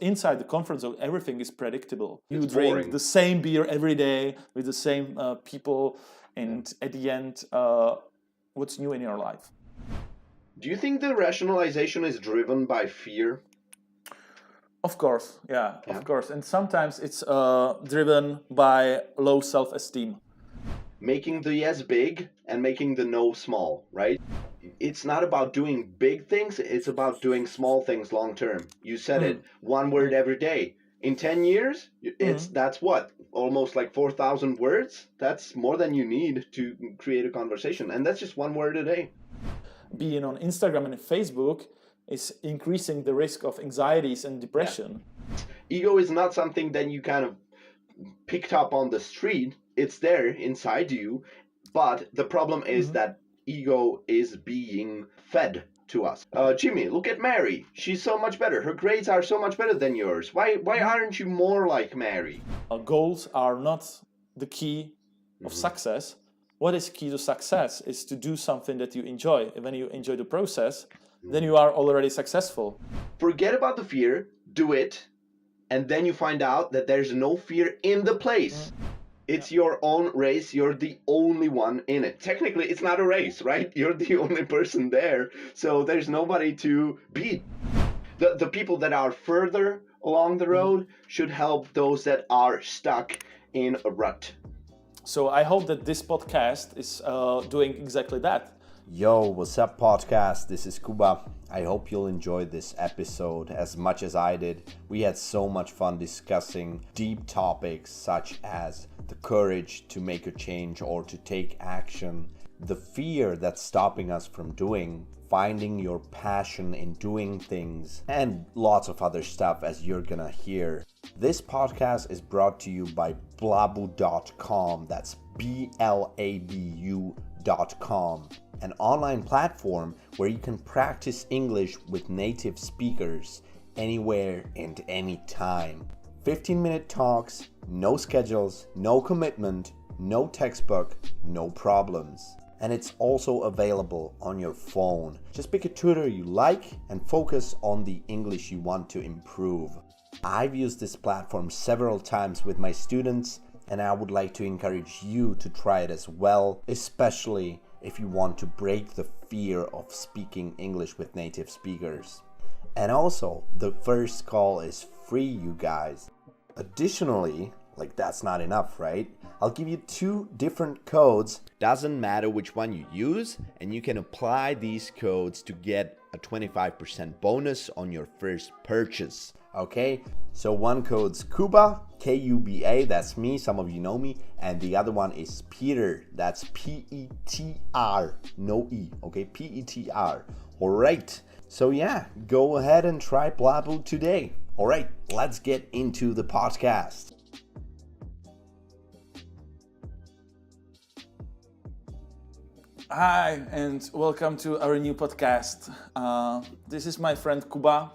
Inside the comfort zone, everything is predictable. You It's drink boring. the same beer every day with the same people, and at the end, what's new in your life? Do you think the rationalization is driven by fear? Of course, yeah, Yeah. of course. And sometimes it's driven by low self-esteem. Making the yes big and making the no small, right? It's not about doing big things, it's about doing small things long term. You said it, one word every day. In 10 years, that's what? Almost like 4,000 words? That's more than you need to create a conversation. And that's just one word a day. Being on Instagram and Facebook is increasing the risk of anxieties and depression. Ego is not something that you kind of picked up on the street. It's there inside you. But the problem is that ego is being fed to us. Jimmy, look at Mary. She's so much better. Her grades are so much better than yours. Why aren't you more like Mary? Goals are not the key of success. What is key to success is to do something that you enjoy. And when you enjoy the process, then you are already successful. Forget about the fear, do it, and then you find out that there's no fear in the place. It's your own race. You're the only one in it. Technically, it's not a race, right? You're the only person there. So there's nobody to beat. The people that are further along the road should help those that are stuck in a rut. So I hope that this podcast is doing exactly that. Yo, what's up, podcast? This is Kuba. I hope you'll enjoy this episode as much as I did. We had so much fun discussing deep topics such as the courage to make a change or to take action, the fear that's stopping us from doing, finding your passion in doing things, and lots of other stuff as you're gonna hear. This podcast is brought to you by blabu.com. That's BLABU.com. An online platform where you can practice English with native speakers anywhere and anytime. 15-minute talks, no schedules, no commitment, no textbook, no problems. And it's also available on your phone. Just pick a tutor you like and focus on the English you want to improve. I've used this platform several times with my students, and I would like to encourage you to try it as well, especially if you want to break the fear of speaking English with native speakers. And also, the first call is free, you guys. Additionally, like that's not enough, right? I'll give you 2 different codes. Doesn't matter which one you use, and you can apply these codes to get a 25% bonus on your first purchase. Okay, so one code's Kuba, Kuba, that's me, some of you know me, and the other one is Peter, that's Petr, no E, okay, Petr. Alright, so yeah, go ahead and try Blabu today. Alright, let's get into the podcast. Hi, and welcome to our new podcast. This is my friend Kuba.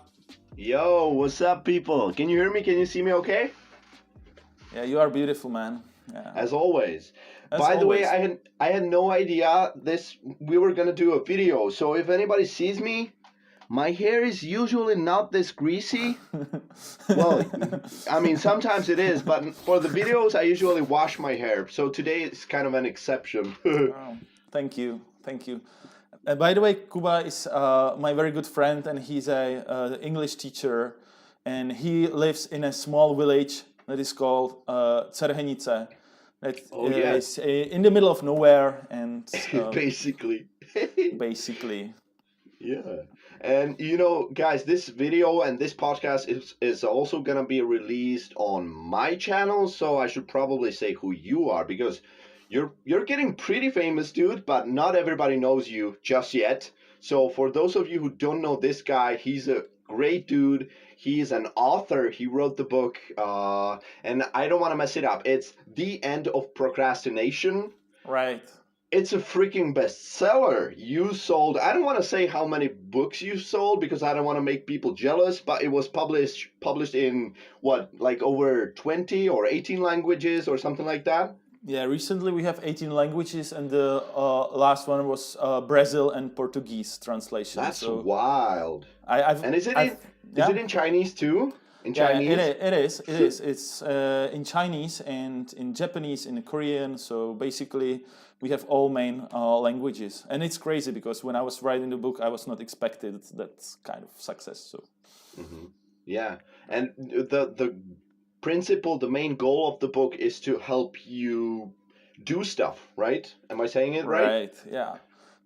Yo, what's up, people? Can you hear me? Can you see me okay? Yeah, you are beautiful, man. Yeah. As always. As By the way, always. I had no idea we were gonna do a video. So if anybody sees me, my hair is usually not this greasy. Well, I mean, sometimes it is, but for the videos, I usually wash my hair. So today is kind of an exception. Oh, thank you. By the way, Kuba is my very good friend, and he's a English teacher, and he lives in a small village that is called Cerhenice. That is in the middle of nowhere, and Basically. basically. Yeah. And you know, guys, this video and this podcast is also gonna be released on my channel, so I should probably say who you are, because you're getting pretty famous, dude, but not everybody knows you just yet. So for those of you who don't know this guy, he's a great dude. He's an author. He wrote the book, and I don't want to mess it up. It's The End of Procrastination. Right. It's a freaking bestseller. You sold, I don't want to say how many books you sold because I don't want to make people jealous, but it was published in what, like over 20 or 18 languages or something like that? Yeah, recently we have 18 languages, and the last one was Brazil and Portuguese translation. That's wild. And And is it in Chinese too? in Yeah, Chinese? it is. It is. It's in Chinese and in Japanese, in Korean. So basically, we have all main languages, and it's crazy because when I was writing the book, I was not expected that kind of success. So Yeah, and the principle, the main goal of the book is to help you do stuff, right? Am I saying it right? right, yeah.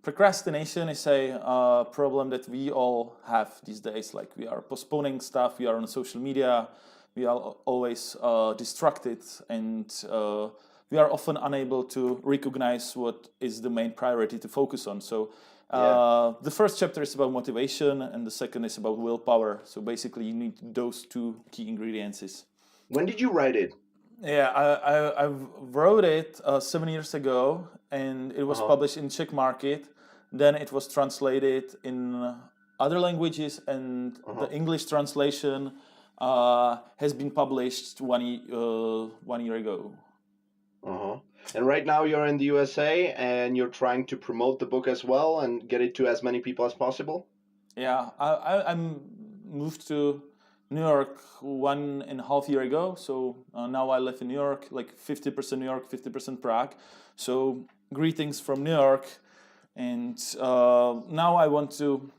Procrastination is a problem that we all have these days. Like we are postponing stuff, we are on social media, we are always distracted, and we are often unable to recognize what is the main priority to focus on. So the first chapter is about motivation, and the second is about willpower. So basically, you need those two key ingredients. When did you write it? Yeah, I wrote it 7 years ago, and it was published in Czech market. Then it was translated in other languages, and the English translation has been published 1 year ago. And right now you're in the USA and you're trying to promote the book as well and get it to as many people as possible? Yeah, I moved to New York 1.5 years ago. So now I live in New York, like 50% New York, 50% Prague. So greetings from New York. And now I want to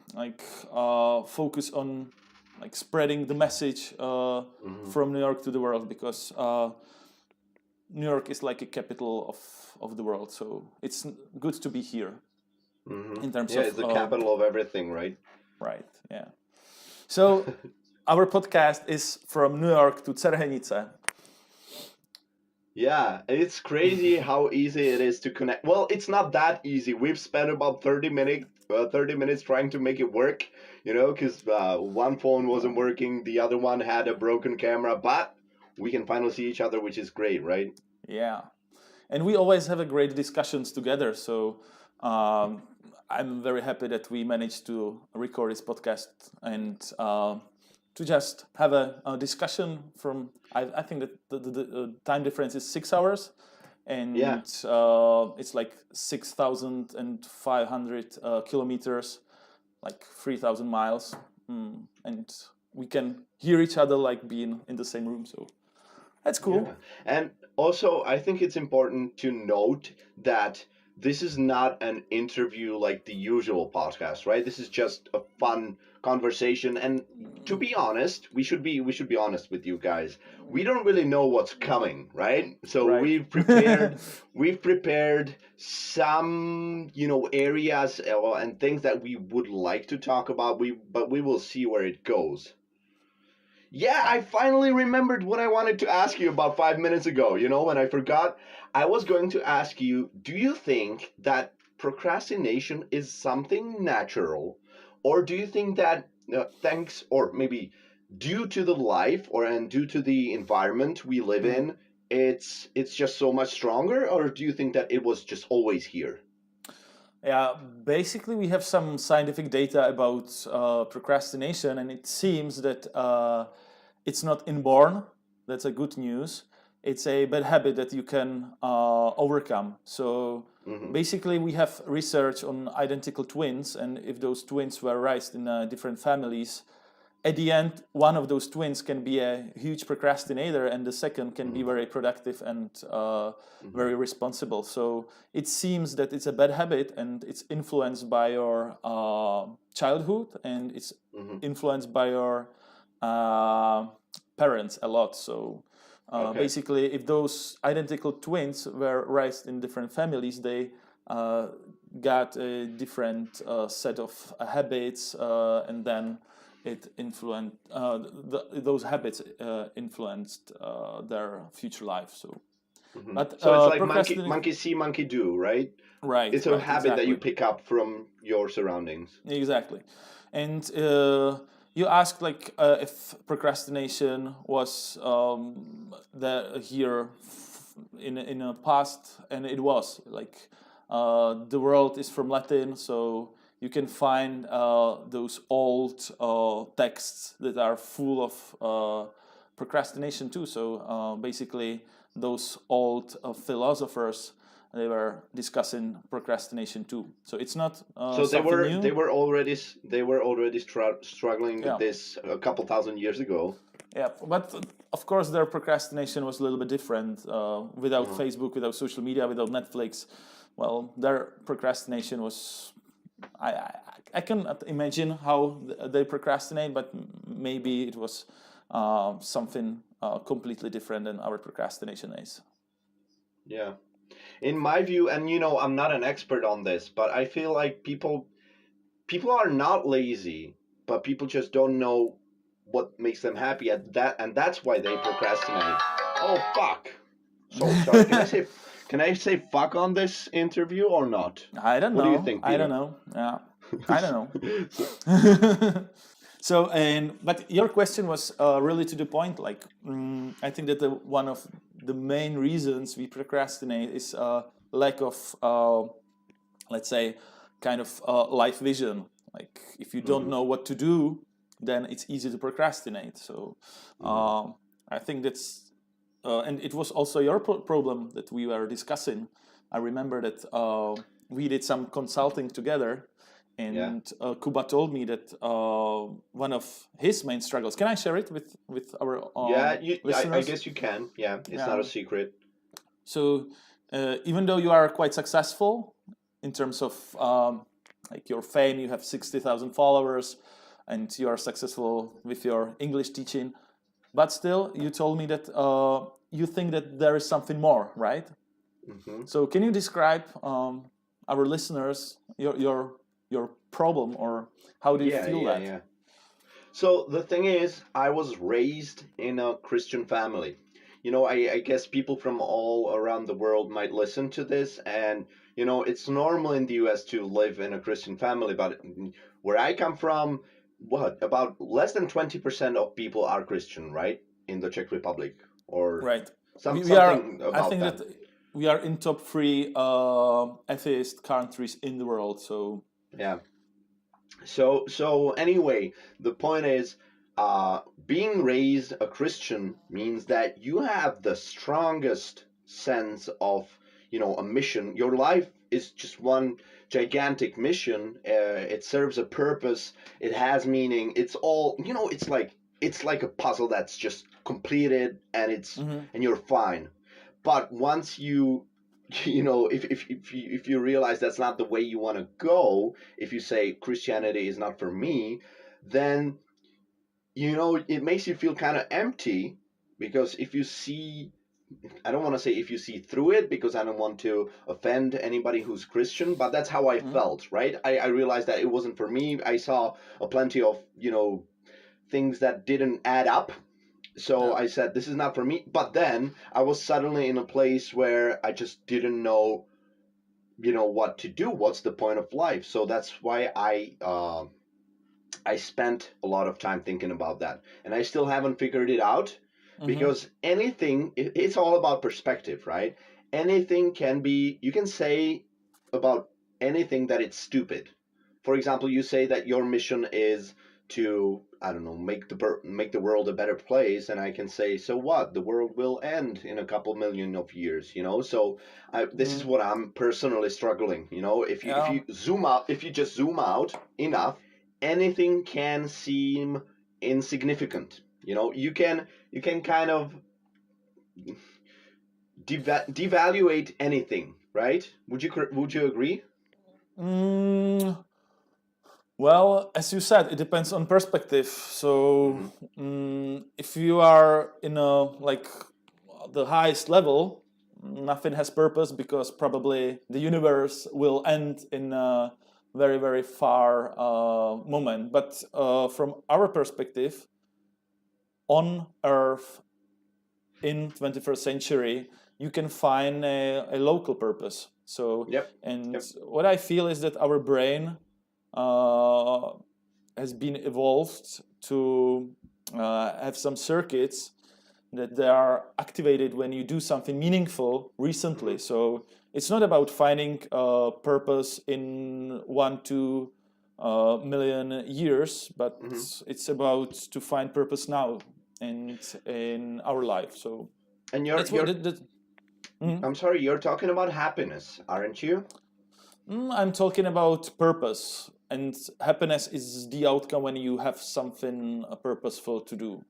focus on spreading the message from New York to the world, because New York is like a capital of the world. So it's good to be here in terms of... it's the capital of everything, right? Right, yeah. So our podcast is from New York to Cerhenice. Yeah, it's crazy how easy it is to connect. Well, it's not that easy. We've spent about 30 minutes trying to make it work, because one phone wasn't working, the other one had a broken camera, but we can finally see each other, which is great, right? Yeah. And we always have a great discussions together. So I'm very happy that we managed to record this podcast and to just have a discussion from, I think that the time difference is 6 hours, and it's like 6,500 kilometers, like 3,000 miles, and we can hear each other like being in the same room. So that's cool. Yeah. And also, I think it's important to note that this is not an interview like the usual podcast, right? This is just a fun conversation. And to be honest, we should be honest with you guys. We don't really know what's coming, right? So Right. we've prepared some, areas and things that we would like to talk about. But we will see where it goes. Yeah, I finally remembered what I wanted to ask you about 5 minutes ago. When I forgot, I was going to ask you, do you think that procrastination is something natural? Or do you think that thanks, or maybe due to the life and due to the environment we live in, it's just so much stronger? Or do you think that it was just always here? Yeah, basically we have some scientific data about procrastination, and it seems that it's not inborn. That's a good news. It's a bad habit that you can overcome. So basically we have research on identical twins, and if those twins were raised in different families, at the end, one of those twins can be a huge procrastinator, and the second can be very productive and very responsible. So it seems that it's a bad habit, and it's influenced by your childhood, and it's influenced by your parents a lot. So basically, if those identical twins were raised in different families, they got a different set of habits, and then it influenced those habits influenced their future life. So, but So it's like monkey see, monkey do, right? Right. It's a habit that you exactly. pick up from your surroundings. Exactly. And you asked if procrastination was here in the past, and it was the world is from Latin, so you can find those old texts that are full of procrastination too. So basically, those old philosophers they were discussing procrastination too. So it's not So something new. they were already struggling with this a couple thousand years ago. Yeah, but of course their procrastination was a little bit different. Without Facebook, without social media, without Netflix, well, their procrastination was. I cannot imagine how they procrastinate, but maybe it was something completely different than our procrastination is. Yeah. In my view, and I'm not an expert on this, but I feel like people are not lazy, but people just don't know what makes them happy at that, and that's why they procrastinate. Oh fuck! So sorry. Can I say fuck on this interview or not? I don't know. What do you think, Peter? I don't know. Yeah, I don't know. So, but your question was really to the point. Like, I think that one of the main reasons we procrastinate is lack of, let's say, kind of life vision. Like, if you don't know what to do, then it's easy to procrastinate. So, I think that's, and it was also your problem that we were discussing. I remember that we did some consulting together. And Kuba told me that one of his main struggles. Can I share it with our listeners? I guess you can. Yeah, it's not a secret. So even though you are quite successful in terms of like your fame, you have 60,000 followers, and you are successful with your English teaching, but still, you told me that you think that there is something more, right? Mm-hmm. So can you describe our listeners your problem, or how do you feel that? Yeah. So the thing is, I was raised in a Christian family. I guess people from all around the world might listen to this, and it's normal in the US to live in a Christian family, but where I come from, about less than 20% of people are Christian, right? In the Czech Republic, or right. Something about I think that we are in top 3 atheist countries in the world. So yeah. So anyway, the point is, being raised a Christian means that you have the strongest sense of, a mission. Your life is just one gigantic mission. It serves a purpose. It has meaning. It's all, it's like a puzzle that's just completed, and and you're fine. But once if you realize that's not the way you want to go, if you say Christianity is not for me, then it makes you feel kind of empty, because if you see, I don't want to say if you see through it, because I don't want to offend anybody who's Christian, but that's how I felt, right? I realized that it wasn't for me. I saw plenty of things that didn't add up. So I said, this is not for me. But then I was suddenly in a place where I just didn't know, what to do. What's the point of life? So that's why I spent a lot of time thinking about that. And I still haven't figured it out, because it's all about perspective, right? Anything you can say about anything that it's stupid. For example, you say that your mission is to, I don't know, make the world a better place, and I can say, so what? The world will end in a couple million of years, So this is what I'm personally struggling, If you zoom out, if you just zoom out enough, anything can seem insignificant. You can kind of devaluate anything, right? Would you agree? Well, as you said, it depends on perspective. So if you are in the highest level, nothing has purpose, because probably the universe will end in a very, very far moment. But from our perspective, on Earth in 21st century, you can find a local purpose. So, what I feel is that our brain has been evolved to have some circuits that they are activated when you do something meaningful recently. So it's not about finding purpose in 1-2 million years, but it's about to find purpose now and in our life. So and I'm sorry, you're talking about happiness, aren't you? I'm talking about purpose, and happiness is the outcome when you have something purposeful to do.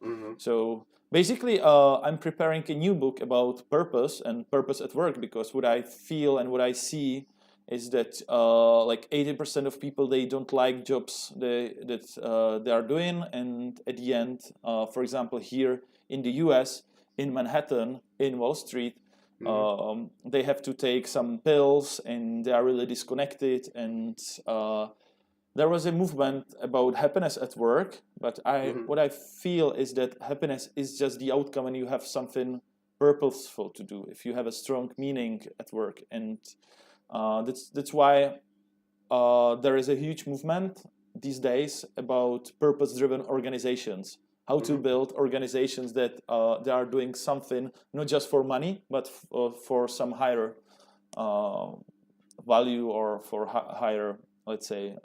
Mm-hmm. So basically, I'm preparing a new book about purpose and purpose at work, because what I feel and what I see is that like 80% of people, they don't like jobs they are doing, and at the end, for example, here in the U.S., in Manhattan, in Wall Street, they have to take some pills, and they are really disconnected, and there was a movement about happiness at work, but Mm-hmm. what I feel is that happiness is just the outcome when you have something purposeful to do, if you have a strong meaning at work. And that's why there is a huge movement these days about purpose-driven organizations, how to Mm-hmm. build organizations that they are doing something not just for money, but for some higher uh, value, or for higher, let's say,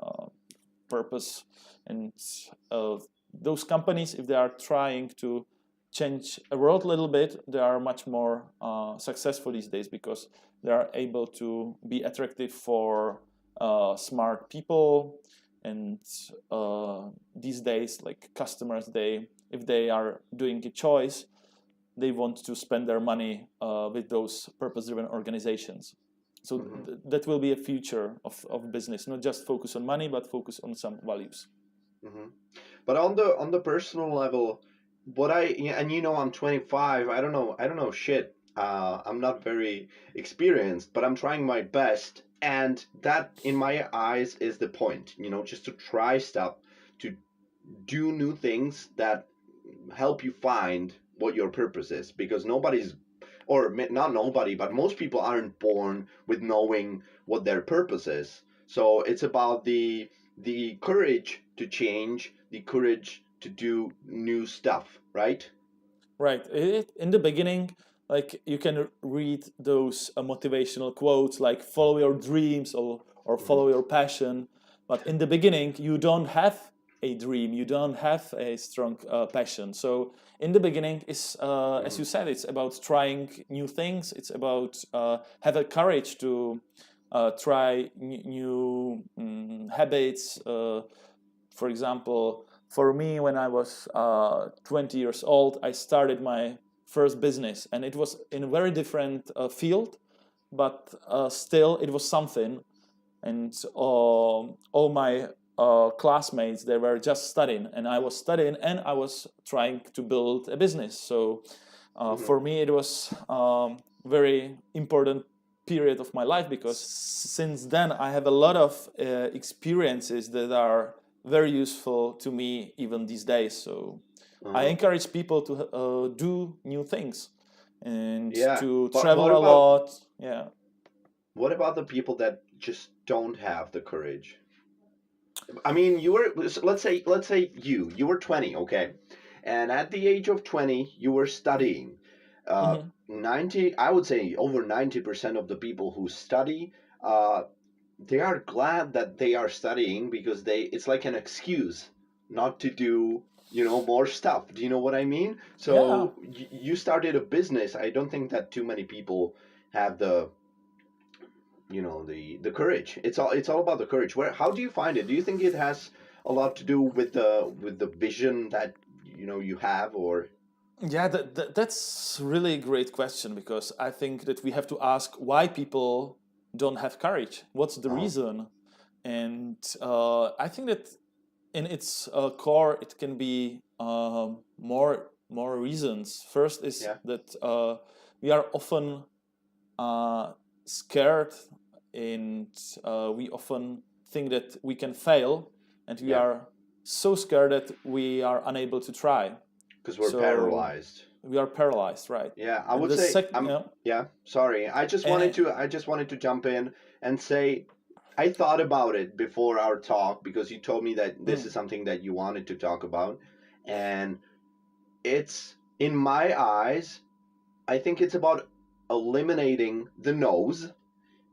purpose. And those companies, if they are trying to change a world a little bit, they are much more successful these days, because they are able to be attractive for smart people. And these days, like customers, if they are doing a choice, they want to spend their money with those purpose-driven organizations. So that will be a future of business, not just focus on money, but focus on some values. Mm-hmm. But on the personal level, what I and I'm 25. I don't know shit. I'm not very experienced, but I'm trying my best, and that in my eyes is the point. Just to try stuff, to do new things that help you find what your purpose is, because nobody's, or not nobody, but most people aren't born with knowing what their purpose is. So it's about the courage to change, the courage to do new stuff, right? Right. In the beginning, like you can read those motivational quotes like "follow your dreams" or Mm-hmm. "follow your passion," but in the beginning, you don't have a dream, you don't have a strong passion. So in the beginning, is as Mm-hmm. you said, it's about trying new things. It's about have a courage to try new habits. For example, for me, when I was 20 years old, I started my first business, and it was in a very different field, but still it was something. And all my classmates, they were just studying, and I was studying, and I was trying to build a business. So Mm-hmm. for me, it was very important period of my life, because since then I have a lot of experiences that are very useful to me even these days. So I Uh-huh. encourage people to do new things and Yeah, to but travel a lot. Yeah. what about the people that just don't have the courage? I mean, let's say you were 20, okay, and at the age of 20 you were studying. 90, I would say over 90% of the people who study, uh, they are glad that they are studying, because it's like an excuse not to do more stuff. Do you know what I mean? Yeah. So you started a business. I don't think that too many people have the courage. It's all about the courage. How do you find it? Do you think it has a lot to do with the vision that you have, or? Yeah, that's really a great question, because I think that we have to ask why people don't have courage. What's the Uh-huh. reason? And I think that in its core, it can be more reasons. First is Yeah. that we are often scared, and we often think that we can fail, and we Yeah. are so scared that we are unable to try. Because we're So paralyzed. we are paralyzed, right? Yeah, I And would the say second, yeah, yeah, sorry. and I just wanted to jump in and say I thought about it before our talk, because you told me that this is something that you wanted to talk about, and it's in my eyes, I think it's about eliminating the no's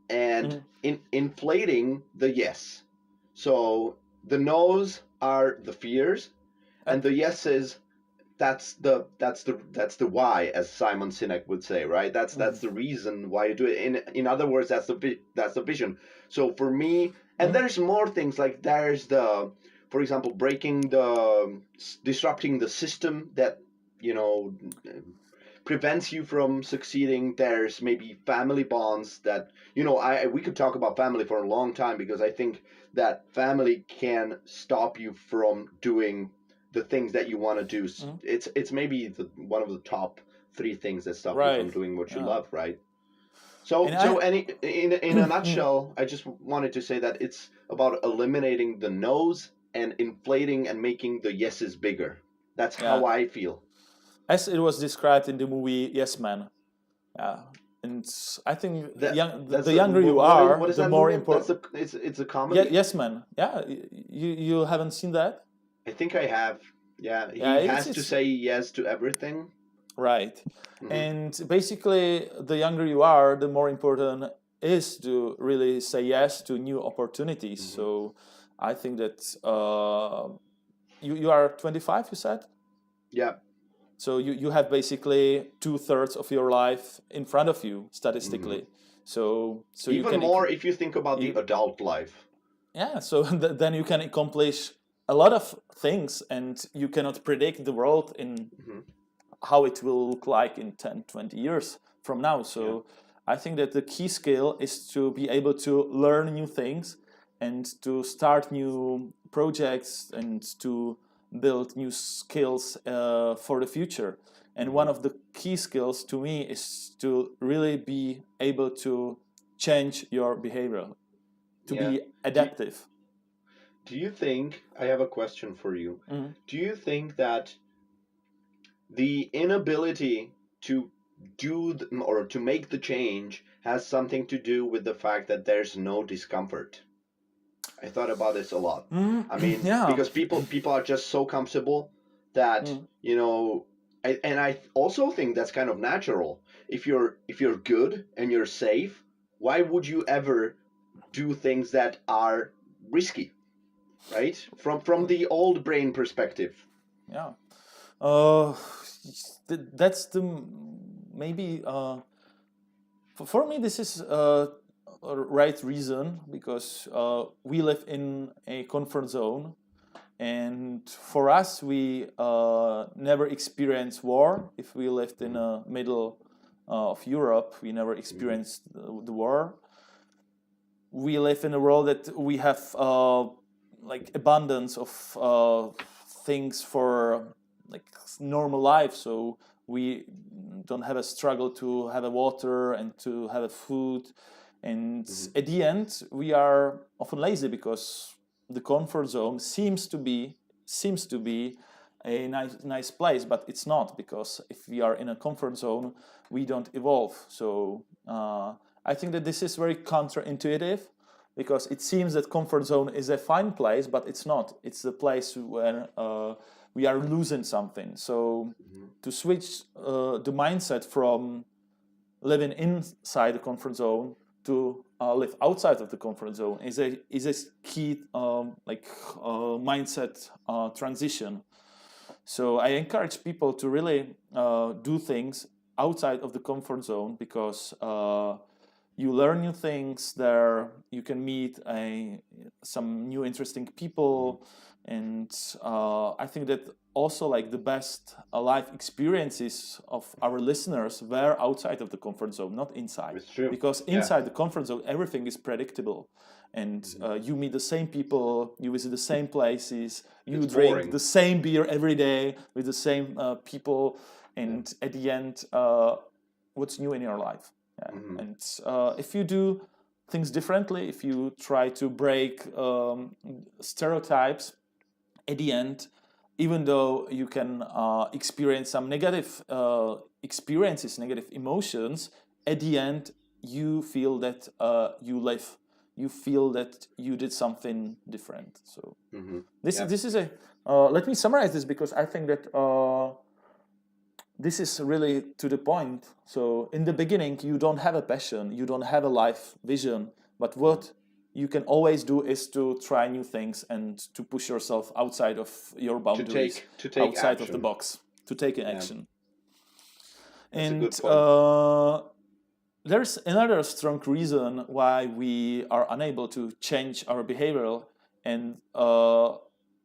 and inflating the yes. So the no's are the fears, uh, and the yeses that's the why, as Simon Sinek would say, right? That's the reason why you do it. In other words, that's the vision. So for me, and there's more things, like there's the, for example, disrupting the system that, you know, prevents you from succeeding. There's maybe family bonds that, you know, we could talk about family for a long time, because I think that family can stop you from doing the things that you want to do. It's maybe one of the top 3 things that stop you from Right. doing what you Yeah. love, right? So And so I, any in a nutshell, I just wanted to say that it's about eliminating the no's and inflating and making the yeses bigger. That's yeah, how I feel. as it was described in the movie Yes Man. Yeah, and I think That's the a, younger you what are, is the that more movie? That's important. a it's a Yeah, comedy. Yes Man. Yeah, you haven't seen that? I think I have. Yeah, Yeah, he has to it's say yes to everything. right. Hmm. And basically, the younger you are, the more important is to really say yes to new opportunities. Hmm. So I think that you are 25, you said? Yeah. So you have basically 2/3 of your life in front of you Hmm. statistically. So you Even can more if you think about the you adult life. yeah. So then you can accomplish a lot of things, and you cannot predict the world in Hmm. how it will look like in 10, 20 years from now. Yeah. So I think that the key skill is to be able to learn new things and to start new projects and to build new skills for the future. And one Hmm. of the key skills to me is to really be able to change your behavior, to Yeah. be Do, adaptive. do you think, I have a question for you. Mhm. Do you think that the inability to or to make the change has something to do with the fact that there's no discomfort? I thought about this a lot. I mean, Yeah. because people are just so comfortable that, Mm. you know, and I also think that's kind of natural. If you're good and you're safe, why would you ever do things that are risky, right? From the old brain perspective. Yeah. Uh, that's the maybe for me this is a right reason because we live in a comfort zone, and for us we never experienced war. If we lived in the middle of Europe, we never Hmm. experienced the war. We live in a world that we have like abundance of things for like normal life, so we don't have a struggle to have a water and to have a food, and Hmm. at the end we are often lazy because the comfort zone seems to be a nice place, but it's not, because if we are in a comfort zone we don't evolve. So I think that this is very counterintuitive, because it seems that comfort zone is a fine place, but it's not. It's the place where we are losing something. So Hmm. to switch the mindset from living inside the comfort zone to live outside of the comfort zone is a key mindset transition. So I encourage people to really do things outside of the comfort zone, because you learn new things there. You can meet some new interesting people, and I think that also like the best life experiences of our listeners were outside of the comfort zone, not inside. It's true. Because Yeah. inside the comfort zone, everything is predictable, and Hmm. you meet the same people, you visit the same places, you It's drink boring. the same beer every day with the same people, Yeah. and at the end, what's new in your life? Yeah. Hmm. And if you do things differently, if you try to break stereotypes, at the end, even though you can experience some negative experiences, negative emotions, at the end you feel that you live, you feel that you did something different. So Hmm. this Yeah. this is a let me summarize this, because I think that this is really to the point. So in the beginning, you don't have a passion, you don't have a life vision, but Hmm. what you can always do is to try new things and to push yourself outside of your boundaries, To take outside of the action. box. to take action. That's a And good point. there's another strong reason why we are unable to change our behavior, and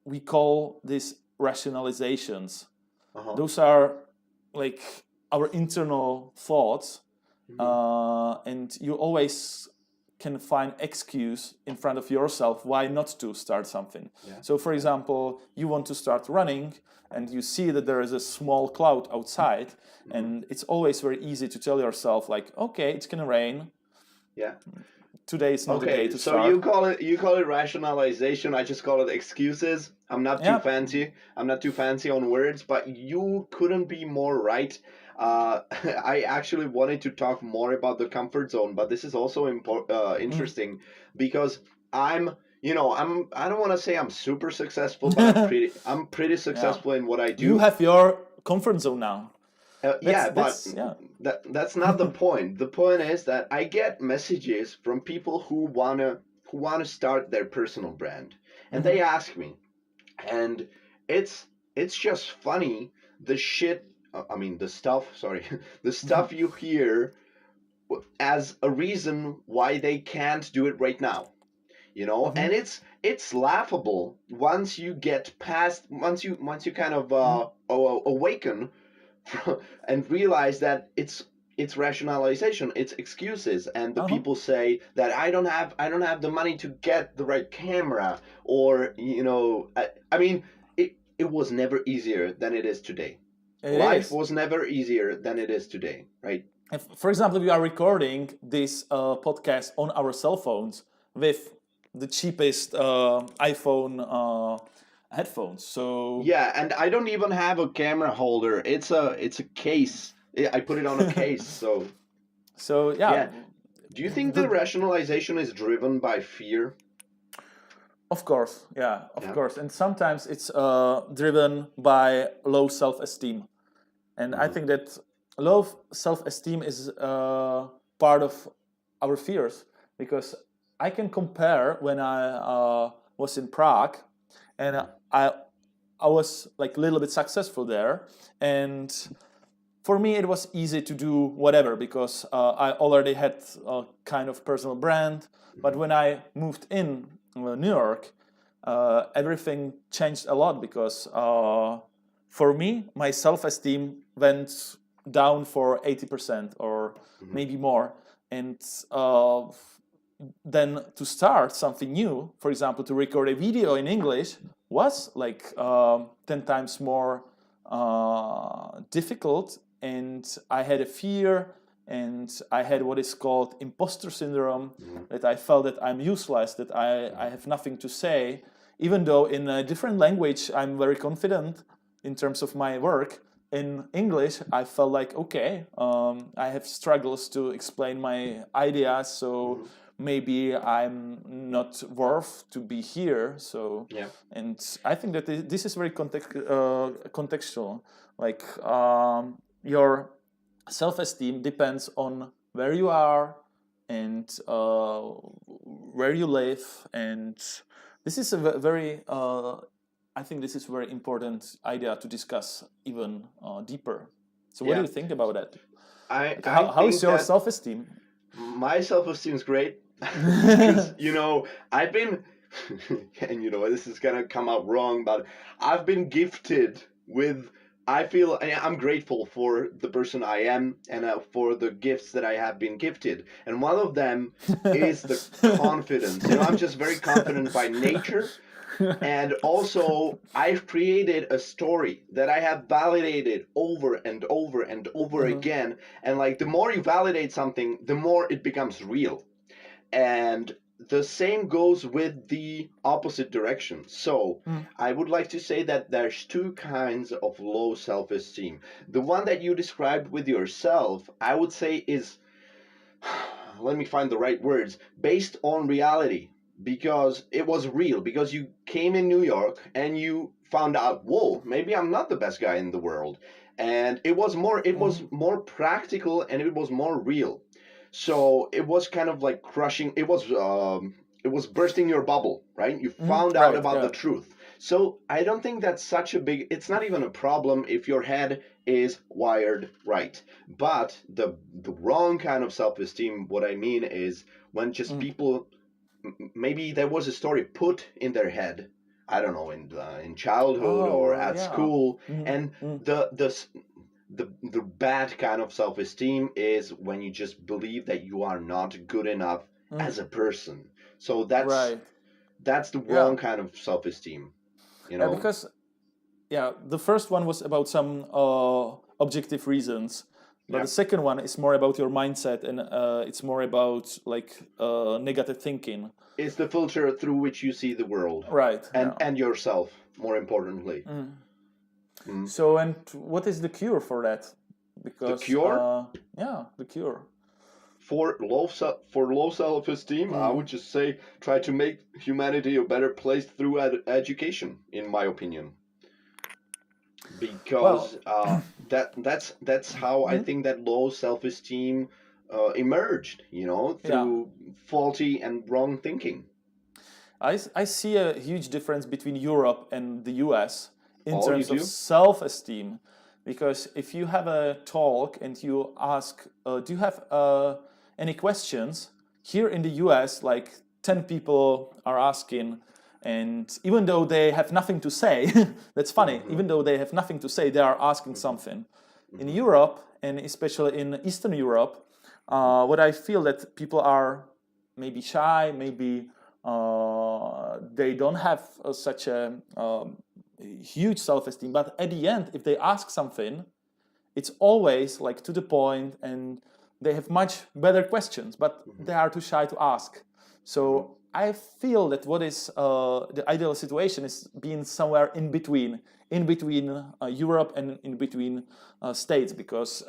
we call this rationalizations. Uh-huh. Those are like our internal thoughts, and you always can find excuse in front of yourself why not to start something. Yeah. So for example, you want to start running and you see that there is a small cloud outside, and it's always very easy to tell yourself like, okay, it's gonna rain, Yeah. today is not the day Okay, to so start. you call it rationalization. I just call it excuses. I'm not too Yeah. fancy. I'm not too fancy on words, but you couldn't be more right. I actually wanted to talk more about the comfort zone, but this is also interesting because I don't want to say I'm super successful, but I'm pretty successful in what I do. You have your comfort zone now. Yeah, but Yeah. that's not the point. The point is that I get messages from people who wanna start their personal brand, and they ask me, and it's just funny the shit. I mean the stuff. Sorry, the stuff you hear as a reason why they can't do it right now. And it's laughable once you get past once you kind of awaken and realize that it's rationalization, it's excuses, and the people say that I don't have the money to get the right camera, or I mean it was never easier than it is today. Life was never easier than it is today, right? For example, we are recording this podcast on our cell phones with the cheapest iPhone headphones. So Yeah, and I don't even have a camera holder. It's a case. I put it on a case. So yeah. Do you think the rationalization is driven by fear? Of course, yeah, of Yeah. course. And sometimes it's driven by low self-esteem. And I think that low self-esteem is part of our fears, because I can compare when I was in Prague, and I was like a little bit successful there, and for me it was easy to do whatever because I already had a kind of personal brand. But when I moved in New York, everything changed a lot, because for me my self-esteem went down for 80% or maybe more, and then to start something new, for example to record a video in English, was like 10 times more difficult, and I had a fear, and I had what is called imposter syndrome, that I felt that I'm useless, that I have nothing to say, even though in a different language I'm very confident in terms of my work. In English, I felt like, okay, I have struggles to explain my ideas, so maybe I'm not worth to be here. So, Yeah. and I think that this is very contextual. Like your self-esteem depends on where you are and where you live, and this is a very I think this is a very important idea to discuss even deeper. So what do you think about that? How is your self-esteem? My self-esteem is great because I've been and this is gonna come out wrong, but I've been gifted with. I feel I'm grateful for the person I am and for the gifts that I have been gifted. And one of them is the confidence. I'm just very confident by nature. And also, I've created a story that I have validated over and over and over again. And like the more you validate something, the more it becomes real. And the same goes with the opposite direction. So I would like to say that there's two kinds of low self-esteem. The one that you described with yourself, I would say is, let me find the right words, based on reality, because it was real, because you came in New York and you found out, whoa, maybe I'm not the best guy in the world. And it was more practical, and it was more real. So it was kind of like crushing. It was bursting your bubble, right? You found out about the truth. So I don't think that's such a big. It's not even a problem if your head is wired right. But the wrong kind of self-esteem. What I mean is when just people, maybe there was a story put in their head. I don't know, in childhood or Oh, at yeah. school, Mm, and mm, the bad kind of self-esteem is when you just believe that you are not good enough mm. as a person. So that's Right. that's the Yeah. wrong kind of self-esteem, you Yeah, know. because the first one was about some objective reasons, but Yeah, the second one is more about your mindset, and it's more about like negative thinking. it's the filter through which you see the world, Right. and Yeah. and yourself, more importantly. Mm. Mm. So, and what is the cure for that? The Because cure the cure. for low self-esteem, I would Mm. just say try to make humanity a better place through education, in my opinion. Well, Because that's how I mm, think that low self-esteem emerged, yeah, through faulty and wrong thinking. I see a huge difference between Europe and the US in Oh, you terms of do? self-esteem. Because if you have a talk and you ask, do you have any questions? Here in the US, like 10 people are asking, and even though they have nothing to say, that's funny, Mm-hmm. even though they have nothing to say, they are asking something. In Mm-hmm. Europe, and especially in Eastern Europe, what I feel that people are maybe shy, maybe they don't have such a huge self-esteem. But at the end, if they ask something, it's always like to the point, and they have much better questions, but Mm-hmm. they are too shy to ask. Mm-hmm. So I feel that what is the ideal situation is being somewhere in between Europe and in between states, because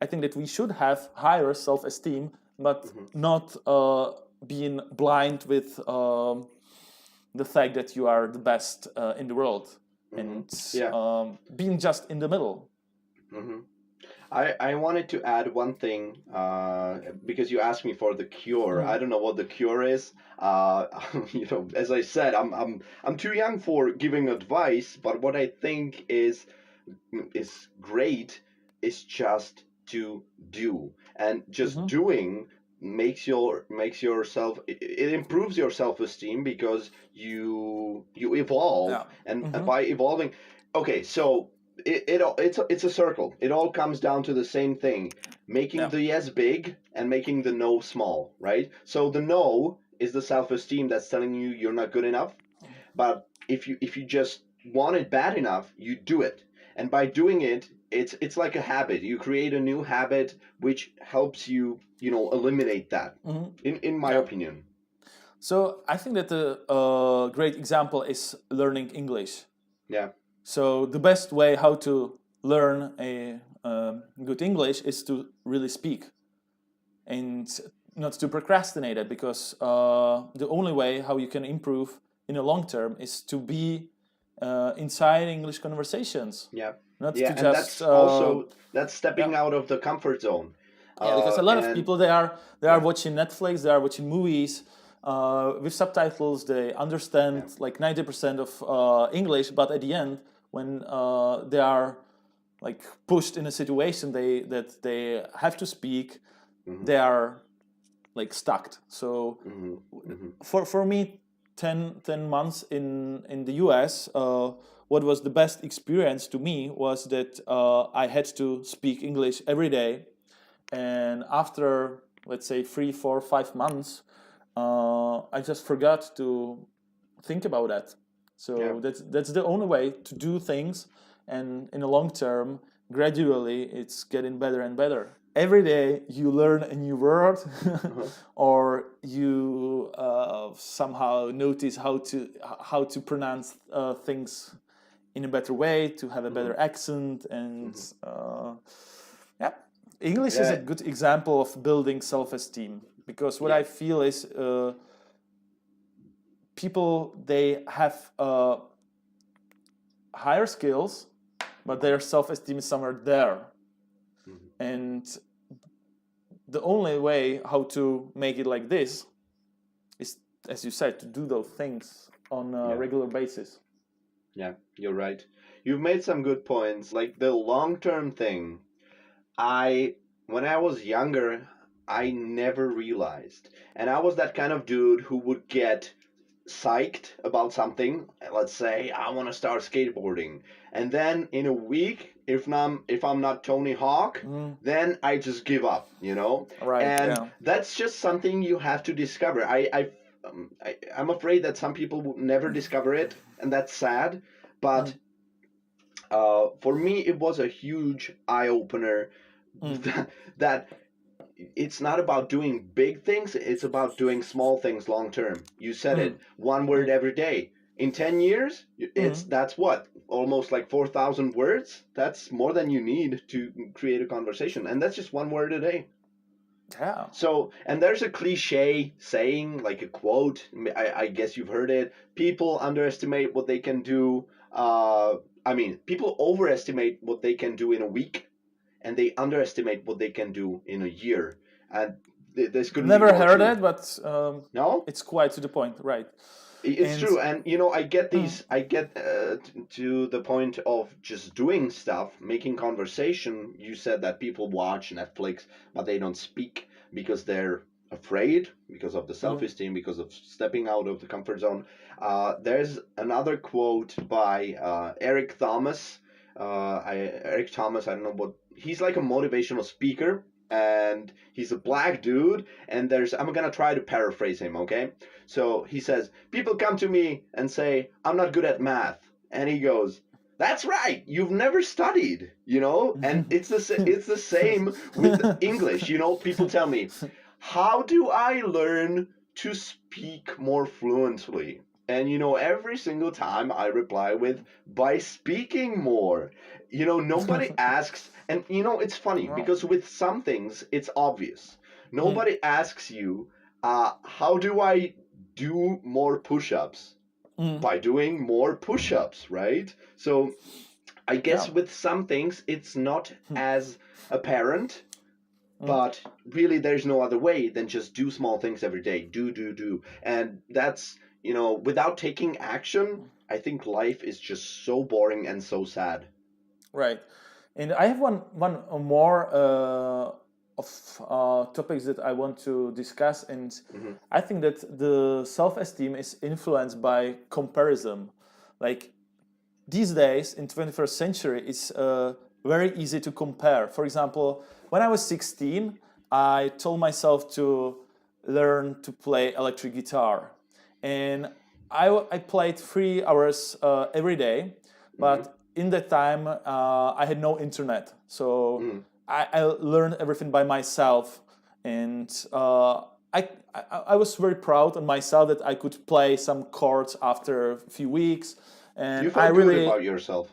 I think that we should have higher self-esteem, but Mm-hmm. not being blind with the fact that you are the best in the world, Mm-hmm. and Yeah. being just in the middle. Mm-hmm. I wanted to add one thing, because you asked me for the cure. I Mm. don't know what the cure is. Uh, as I said, I'm too young for giving advice. But what I think is great is just to do, and just Mhm. doing makes yourself, it improves your self-esteem because you evolve, Yeah. and Mhm. by evolving, okay, so it's a circle. It all comes down to the same thing: making Yeah. the yes big and making the no small, right? So the no is the self-esteem that's telling you you're not good enough. But if you just want it bad enough, you do it, and by doing it, it's like a habit. You create a new habit which helps you, eliminate that. Mhm. In my Yeah. opinion. So I think that the great example is learning English. Yeah. So the best way how to learn a good English is to really speak and not to procrastinate it, because the only way how you can improve in the long term is to be inside English conversations, Yeah. not to Yeah, and just that's yeah. stepping out of the comfort zone. Yeah, because a lot of And people they are yeah. watching Netflix, they are watching movies with subtitles. They Yeah. understand like 90% of English, but at the end, when they are like pushed in a situation that they have to speak, Mm-hmm. they are like stuck. So Mm-hmm. Mm-hmm. for me, 10 months in the US, what was the best experience to me was that I had to speak English every day, and after, let's say, 3, 4, 5 months, I just forgot to think about that. Yeah. So that's the only way to do things, and in the long term, gradually, it's getting better and better. Every day you learn a new word, Uh-huh. or you somehow notice how to pronounce things in a better way, to have a Mm-hmm. better accent, and Mm-hmm. yeah, English is a Yeah. good example of building self-esteem, because what Yeah. I feel is people, they have higher skills, but their self-esteem is somewhere there, Mm-hmm. and the only way how to make it like this is, as you said, to do those things on a Yeah. regular basis. Yeah, you're right. You've made some good points. Like the long-term thing, I when I was younger, I never realized. And I was that kind of dude who would get psyched about something. Let's say I want to start skateboarding, and then in a week, if I'm not Tony Hawk, Mm, then I just give up. right. And Yeah. that's just something you have to discover. I'm afraid that some people will never discover it, and that's sad. But Mm, for me, it was a huge eye opener mm, that it's not about doing big things, it's about doing small things long term. You said mm, it, one word mm, every day. In 10 years, mm. that's what? Almost like 4,000 words? That's more than you need to create a conversation. And that's just one word a day. Yeah. So, and there's a cliche saying, like a quote, I guess you've heard it. People underestimate what they can do. People overestimate what they can do in a week, and they underestimate what they can do in a year. And this couldn't be Never more heard true. it, but No, it's quite to the point, right? it's And true. And I get mm, these. I get to the point of just doing stuff, making conversation. You said that people watch Netflix, but they don't speak because they're afraid, because of the mm, self-esteem, because of stepping out of the comfort zone. There's another quote by Eric Thomas. Eric Thomas, I don't know what he's like, a motivational speaker, and he's a black dude. And I'm gonna try to paraphrase him, okay? So he says, people come to me and say, I'm not good at math. And he goes, that's right, you've never studied, And it's the same with English. People tell me, how do I learn to speak more fluently? And every single time I reply with, by speaking more. Nobody asks, and it's funny well, because with some things it's obvious. mm, Nobody asks you, how do I do more push-ups? mm, By doing more push-ups, right? So I yeah. guess with some things it's not Mm, as apparent, mm, but really there's no other way than just do small things every day. Do. And that's, without taking action, I think life is just so boring and so sad. right. And I have one more of topics that I want to discuss, and Hmm. I think that the self-esteem is influenced by comparison. Like these days in 21st century, it's very easy to compare. For example, when I was 16, I told myself to learn to play electric guitar, and I played 3 hours every day, Hmm. but in that time I had no internet, so Hmm. I learned everything by myself, and I was very proud of myself that I could play some chords after a few weeks, and You I felt good really about yourself.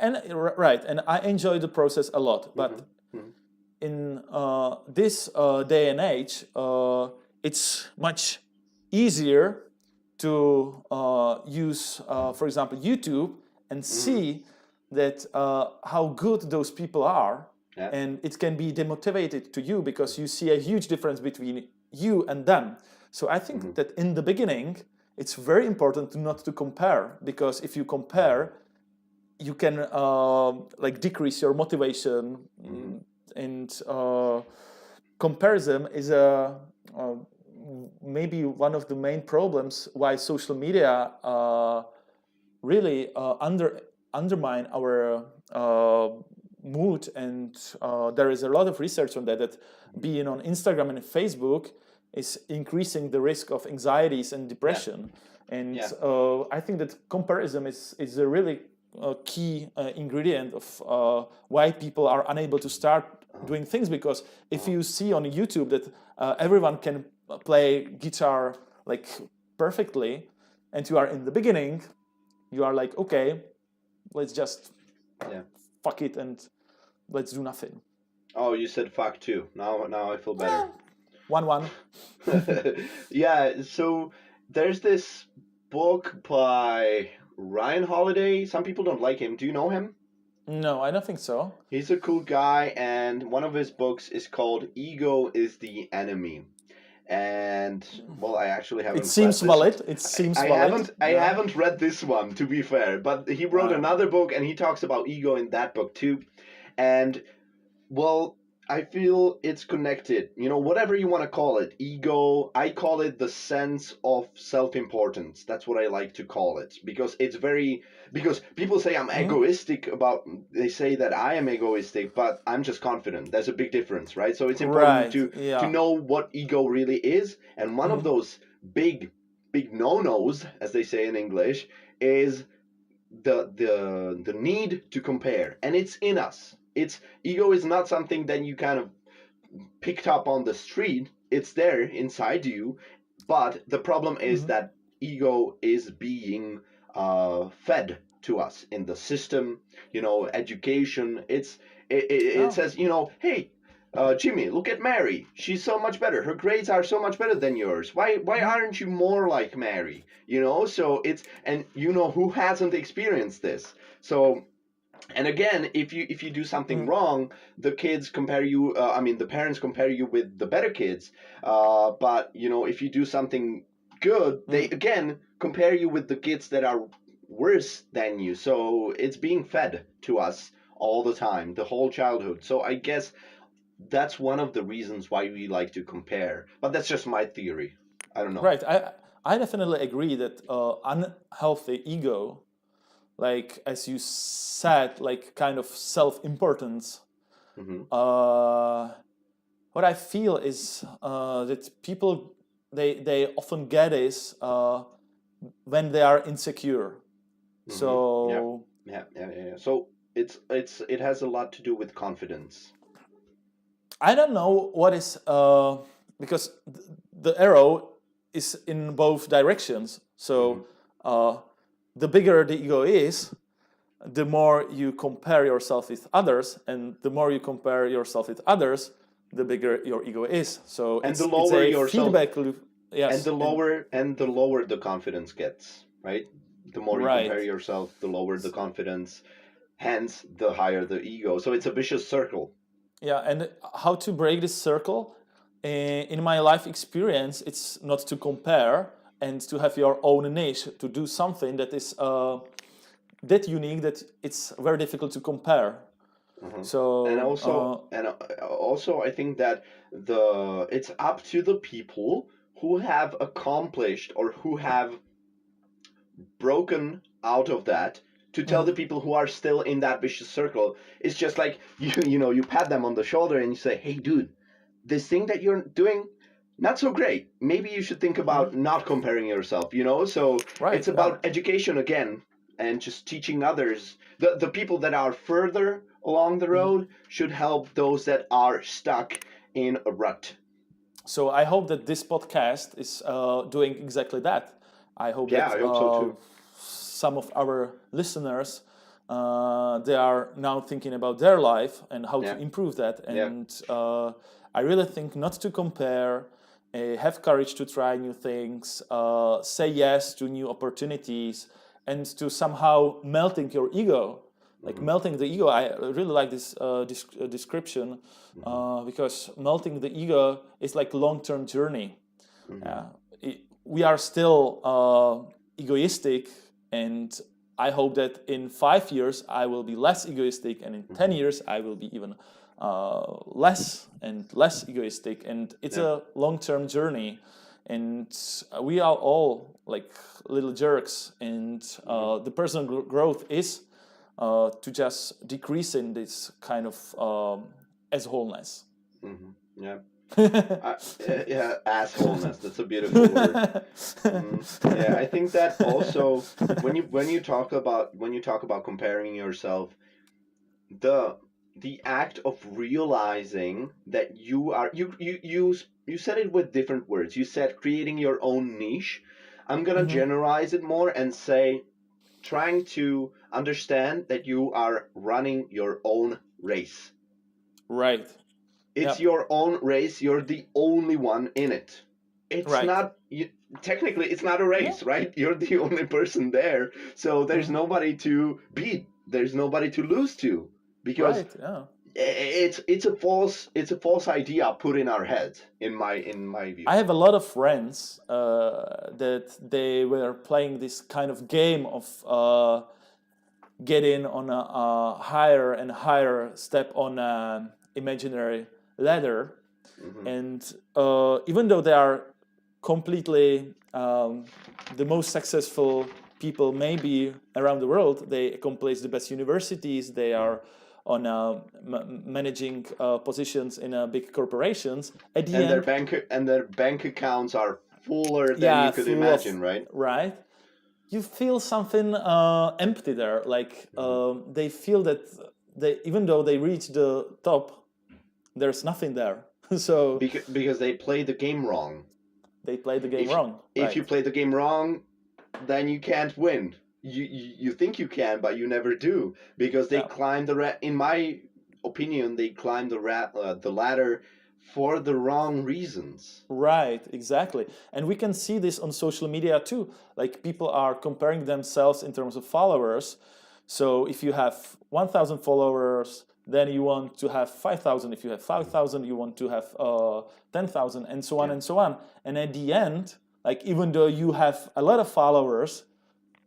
and right, and I enjoy the process a lot. Hmm. But Hmm. in this day and age, it's much easier to use, for example, YouTube and Hmm. see that how good those people are, Yeah. and it can be demotivated to you because you see a huge difference between you and them. So I Hmm. think that in the beginning, it's very important not to compare, because if you compare, you can like decrease your motivation, Hmm. and comparison is uh, maybe one of the main problems why social media really undermine our mood, and there is a lot of research on that, that being on Instagram and Facebook is increasing the risk of anxieties and Yeah. depression. And Yeah. I think that comparison is a really key ingredient of why people are unable to start Uh-huh. doing things, because if Uh-huh. you see on YouTube that everyone can play guitar like perfectly, and you are in the beginning, you are like, okay, let's just Yeah. fuck it and let's do nothing. Oh, you said fuck too. Now I feel better. 1-1. Yeah, so there's this book by Ryan Holiday. Some people don't like him. Do you know him? No, I don't think so. He's a cool guy, and one of his books is called Ego is the Enemy. And well, I actually haven't. It seems read this. valid. It seems I valid. haven't read this one, to be fair, but he wrote another book and he talks about ego in that book too. And well, I feel it's connected. You know, whatever you want to call it, ego, I call it the sense of self-importance. That's what I like to call it, because because people say I'm egoistic they say that I am egoistic, but I'm just confident. There's a big difference, right? So it's important to know what ego really is. And one of those big no-nos, as they say in English, is the need to compare, and it's in us. Ego is not something that you kind of picked up on the street. It's there inside you, but the problem is that ego is being fed to us in the system. You know, education. It says, you know, hey, Jimmy, look at Mary. She's so much better. Her grades are so much better than yours. Why aren't you more like Mary? You know, so and you know, who hasn't experienced this? So, and again, if you do something wrong, the kids compare you. The parents compare you with the better kids. But you know, if you do something good, they again compare you with the kids that are worse than you. So it's being fed to us all the time, the whole childhood. So I guess that's one of the reasons why we like to compare. But that's just my theory. I don't know. Right. I definitely agree that unhealthy ego, like as you said, like kind of self-importance. What I feel is that people they often get is when they are insecure. So yeah. So it has a lot to do with confidence. I don't know what is because the arrow is in both directions. So the bigger the ego is, the more you compare yourself with others, and the more you compare yourself with others, the bigger your ego is. So and it's, the lower it's a yourself, feedback loop. Yes. And the lower the confidence gets, right? The more you compare yourself, the lower the confidence, hence the higher the ego. So it's a vicious circle. Yeah, and how to break this circle? In my life experience, it's not to compare and to have your own niche, to do something that is that unique that it's very difficult to compare. So and also I think that it's up to the people who have accomplished or who have broken out of that to tell the people who are still in that vicious circle. It's just like you pat them on the shoulder and you say, hey dude, this thing that you're doing, not so great. Maybe you should think about not comparing yourself, you know? So it's about education again, and just teaching others. The people that are further along the road should help those that are stuck in a rut. So I hope that this podcast is doing exactly that. I hope I hope so too. Some of our listeners, they are now thinking about their life and how to improve that. And I really think not to compare, have courage to try new things, say yes to new opportunities, and to somehow melting your ego. Like melting the ego, I really like this description because melting the ego is like a long-term journey. We are still egoistic, and I hope that in 5 years I will be less egoistic, and in 10 years I will be even less and less egoistic. And it's a long-term journey, and we are all like little jerks, and the personal growth is to just decrease in this kind of assholeness. Yeah. Assholeness. That's a beautiful word. I think that also when you talk about comparing yourself, the act of realizing that you said it with different words. You said creating your own niche. I'm gonna generalize it more and say trying to understand that you are running your own race. Right. It's your own race. You're the only one in it. It's not technically it's not a race, right? You're the only person there. So there's nobody to beat. There's nobody to lose to, because it's a false idea put in our heads, in my view. I have a lot of friends that they were playing this kind of game of getting on a higher and higher step on an imaginary ladder. And even though they are completely the most successful people maybe around the world, they accomplish the best universities, they are on managing positions in big corporations. At the end, their bank accounts are fuller than you could imagine, right? Right. You feel something empty there. Like they feel that even though they reach the top, there's nothing there. So because they play the game wrong. They play the game wrong. If you play the game wrong, then you can't win. You think you can, but you never do, because they climb in my opinion, they climb the ladder for the wrong reasons. Right, exactly. And we can see this on social media too. Like people are comparing themselves in terms of followers. So if you have 1,000 followers, then you want to have 5,000. If you have 5,000, you want to have 10,000, and so on and so on. And at the end, like even though you have a lot of followers,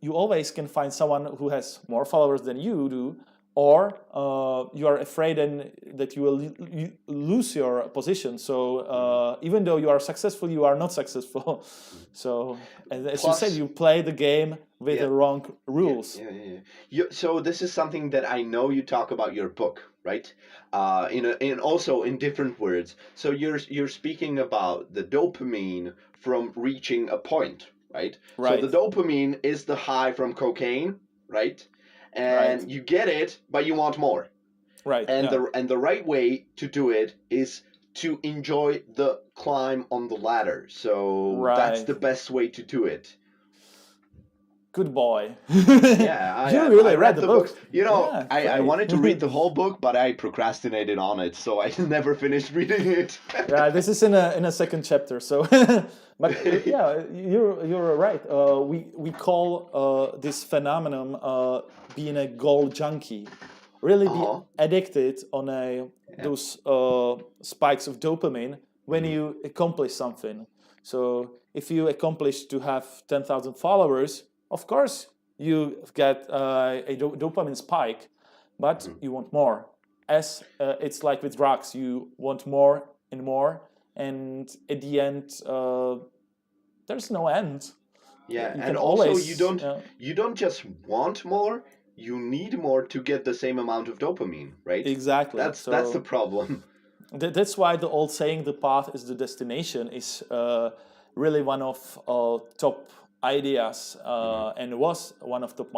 you always can find someone who has more followers than you do, or you are afraid that you will lose your position. So even though you are successful, you are not successful. So as you said, you play the game with the wrong rules. So this is something that I know you talk about your book, right? In also in different words. So you're speaking about the dopamine from reaching a point, right? So the dopamine is the high from cocaine, right? And you get it, but you want more. Right. And the right way to do it is to enjoy the climb on the ladder. So that's the best way to do it. Good boy. Yeah, you really read the book. You know, I wanted to read the whole book, but I procrastinated on it, so I never finished reading it. Yeah, this is in a second chapter. So, but yeah, you're right. We call this phenomenon being a goal junkie. Really be addicted on those spikes of dopamine when you accomplish something. So if you accomplish to have 10,000 followers, of course you get a dopamine spike, but you want more. As it's like with drugs, you want more and more, and at the end, there's no end. Yeah, and also you don't just want more. You need more to get the same amount of dopamine, right? Exactly. That's the problem. That's why the old saying, "The path is the destination," is really one of top ideas, and was one of top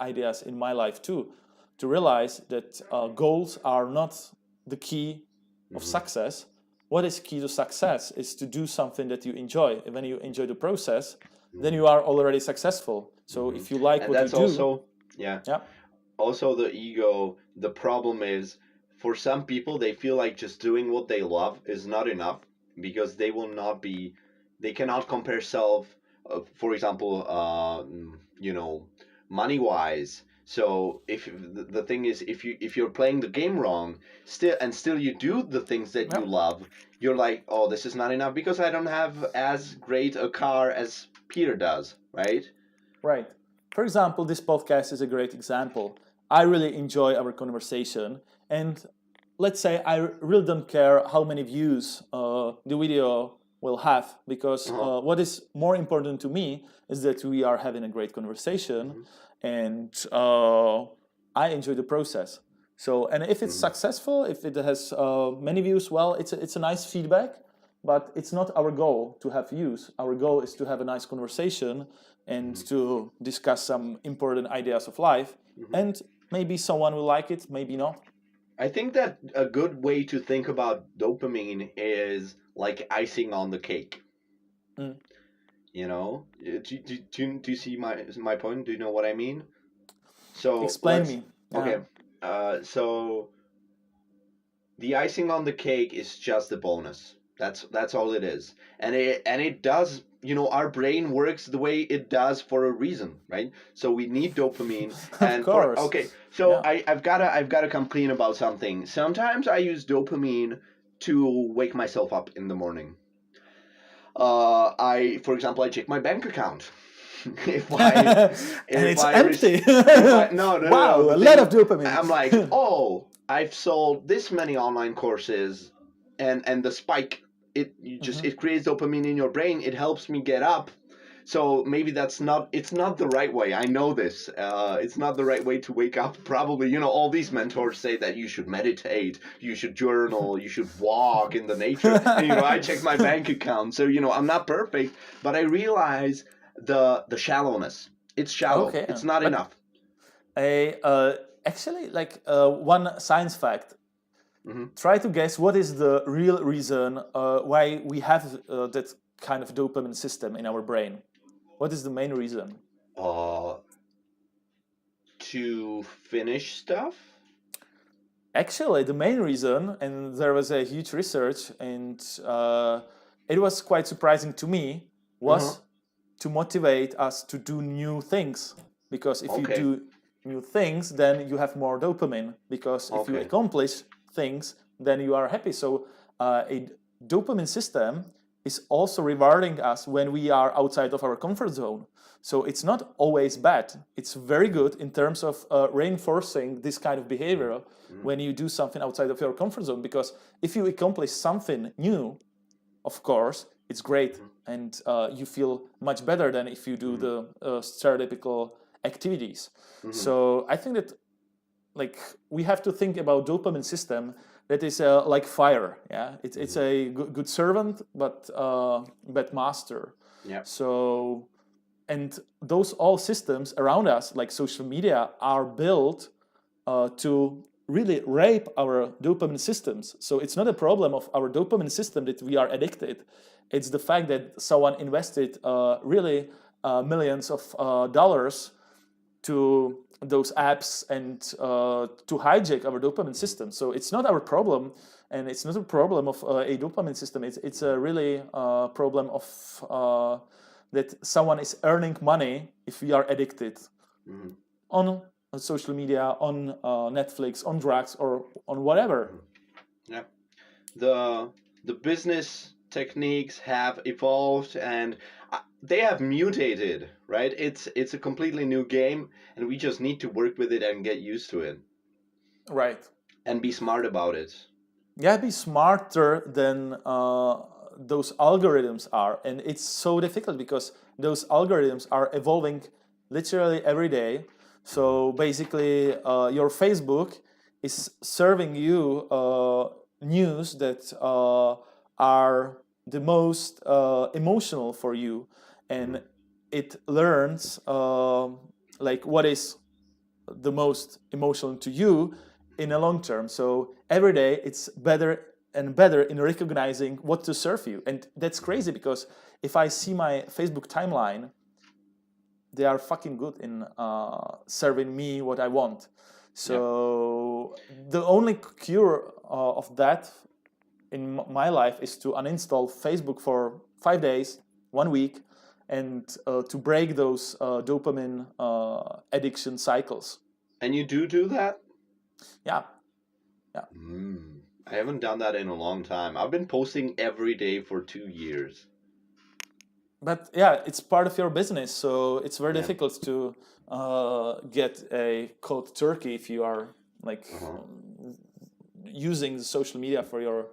ideas in my life too. To realize that goals are not the key of success. What is key to success is to do something that you enjoy. And when you enjoy the process, then you are already successful. So if you like what you do. Also the ego, the problem is for some people they feel like just doing what they love is not enough, because they cannot compare self, for example, money wise. So if the thing is, if you're playing the game wrong, still you do the things that you love, you're like, oh, this is not enough because I don't have as great a car as Peter does, right? Right. For example, this podcast is a great example. I really enjoy our conversation, and let's say I really don't care how many views the video will have, because what is more important to me is that we are having a great conversation, and I enjoy the process. So, and if it's successful, if it has many views, well, it's a nice feedback, but it's not our goal to have views. Our goal is to have a nice conversation and to discuss some important ideas of life, and maybe someone will like it, maybe not. I think that a good way to think about dopamine is like icing on the cake. You know, do you see my point? Do you know what I mean? So explain me. Okay, so the icing on the cake is just a bonus, That's all it is. And it does, our brain works the way it does for a reason, right? So we need dopamine. Of And for course. okay, so Yeah. I've got to come clean about something. Sometimes I use dopamine to wake myself up in the morning. For example, I check my bank account. if I And if it's I empty. if I no no no Wow, no the a lot of thing, dopamine. I'm like, oh, I've sold this many online courses, and the spike, Mhm. it creates dopamine in your brain. It helps me get up. So maybe it's not the right way. I know this. It's not the right way to wake up. Probably, all these mentors say that you should meditate, you should journal, you should walk in the nature. And I check my bank account. So I'm not perfect, but I realize the shallowness. It's shallow. Okay, It's not but enough. I actually like one science fact. Hmm. Try to guess what is the real reason why we have that kind of dopamine system in our brain. What is the main reason? Uh, to finish stuff. Actually, the main reason, and there was a huge research, and it was quite surprising to me, Uh-huh. was to motivate us to do new things. Because if you Okay. do new things, then you have more dopamine. Because if you Okay. accomplish things, then you are happy. So a dopamine system is also rewarding us when we are outside of our comfort zone. So it's not always bad. It's very good in terms of reinforcing this kind of behavior Mm-hmm. when you do something outside of your comfort zone. Because if you accomplish something new, of course, it's great, and you feel much better than if you do Mm-hmm. the stereotypical activities. Mm-hmm. So I think that like we have to think about dopamine system that is like fire. Yeah, it's a good servant, but bad master. Yeah. So and those all systems around us, like social media, are built to really rape our dopamine systems. So it's not a problem of our dopamine system that we are addicted. It's the fact that someone invested really millions of dollars to those apps and to hijack our dopamine system. So it's not our problem, and it's not a problem of a dopamine system. It's a really problem of that someone is earning money if we are addicted Mm-hmm. on social media, on Netflix, on drugs, or on whatever. Yeah. The business techniques have evolved, and they have mutated, right? It's a completely new game, and we just need to work with it and get used to it Right. and be smart about it. Yeah, be smarter than those algorithms are. And it's so difficult because those algorithms are evolving literally every day. So basically, your Facebook is serving you news that are the most emotional for you. Mm-hmm. And it learns like what is the most emotional to you in a long term. So every day it's better and better in recognizing what to serve you. And that's crazy because if I see my Facebook timeline, they are fucking good in serving me what I want. Yeah. So the only cure of that in my life is to uninstall Facebook for 5 days, 1 week, and to break those dopamine addiction cycles. And you do that? Yeah, yeah. I haven't done that in a long time. I've been posting every day for 2 years. But yeah, it's part of your business, so it's very Yeah. difficult to get a cold turkey if you are like Uh-huh. using the social media for your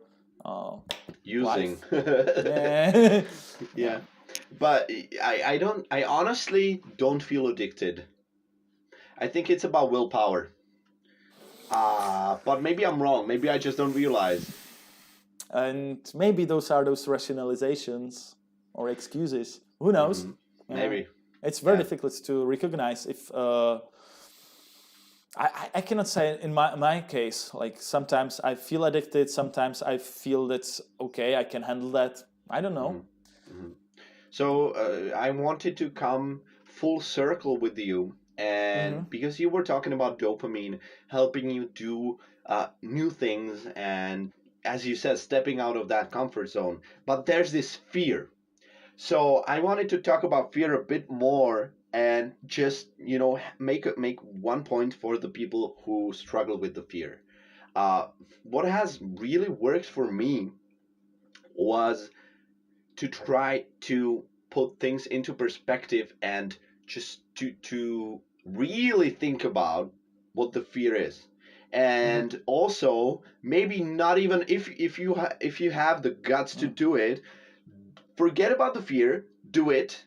Using. life. Yeah. Yeah. But I honestly don't feel addicted. I think it's about willpower. But maybe I'm wrong. Maybe I just don't realize. And maybe those are those rationalizations or excuses. Who knows? Maybe. It's very Yeah. difficult to recognize if. I cannot say in my case, like sometimes I feel addicted, sometimes I feel that's okay, I can handle that. I don't know. So I wanted to come full circle with you, and because you were talking about dopamine helping you do new things and as you said, stepping out of that comfort zone. But there's this fear. So I wanted to talk about fear a bit more and just, make one point for the people who struggle with the fear. What has really worked for me was to try to put things into perspective and just to really think about what the fear is. And also, maybe not even if you have the guts to do it, forget about the fear, do it,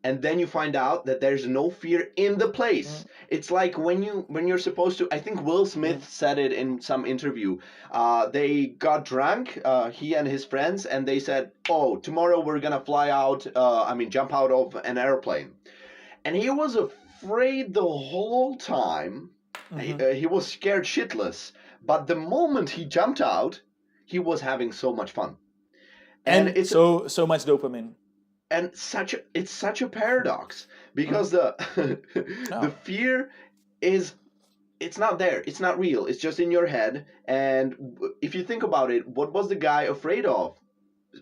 and then you find out that there's no fear in the place. It's like when you're supposed to. I think Will Smith said it in some interview. They got drunk, he and his friends, and they said, "Oh, tomorrow we're gonna fly out. Jump out of an airplane." And he was afraid the whole time. He was scared shitless. But the moment he jumped out, he was having so much fun. And it's so much dopamine. And it's such a paradox, because the the fear it's not there, it's not real, it's just in your head. And if you think about it, what was the guy afraid of?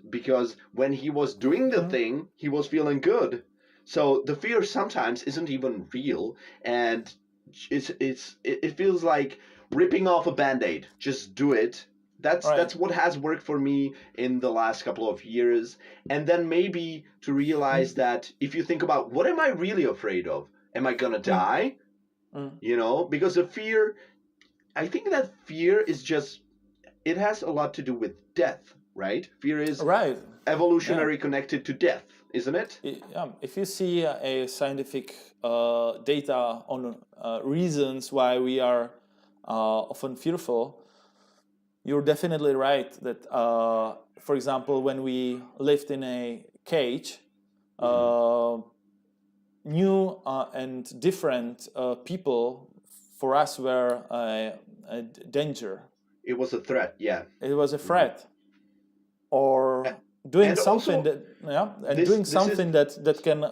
Because when he was doing the thing, he was feeling good. So the fear sometimes isn't even real, and it feels like ripping off a band-aid. Just do it. That's what has worked for me in the last couple of years. And then maybe to realize that if you think about, what am I really afraid of? Am I gonna die? Because the fear, I think that fear is just, it has a lot to do with death, right? Fear is evolutionary connected to death, isn't it? Yeah. If you see a scientific data on reasons why we are often fearful, you're definitely right that, for example, when we lived in a cage, new and different people for us were a danger. It was a threat, yeah. It was a threat. Or doing something that can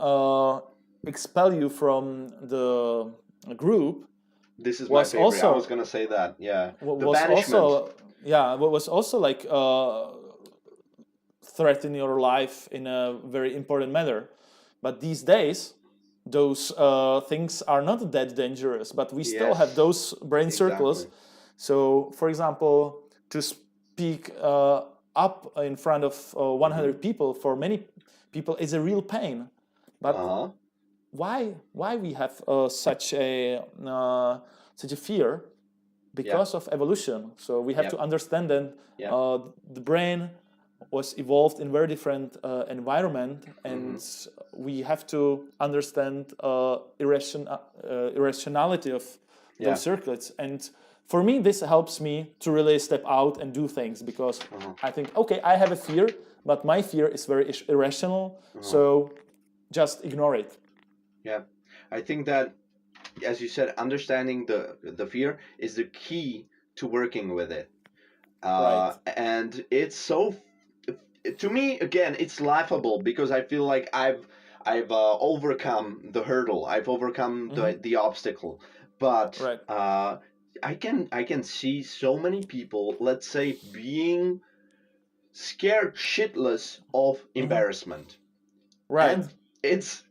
expel you from the group. This is my favorite. I was gonna say that. Yeah. The banishment. What was also like threat in your life in a very important manner. But these days, those things are not that dangerous, but we still have those brain circles. So, for example, to speak up in front of 100 people, for many people is a real pain. But why we have such a fear? Because of evolution. So we have to understand that the brain was evolved in very different environment, and we have to understand irrationality of those circuits. And for me, this helps me to really step out and do things, because I think, okay, I have a fear, but my fear is very irrational, so just ignore it. Yeah, I think that, as you said, understanding the fear is the key to working with it. And it's so, to me, again, it's laughable, because I feel like I've overcome the hurdle, I've overcome the obstacle. But I can see so many people, let's say, being scared shitless of embarrassment. And it's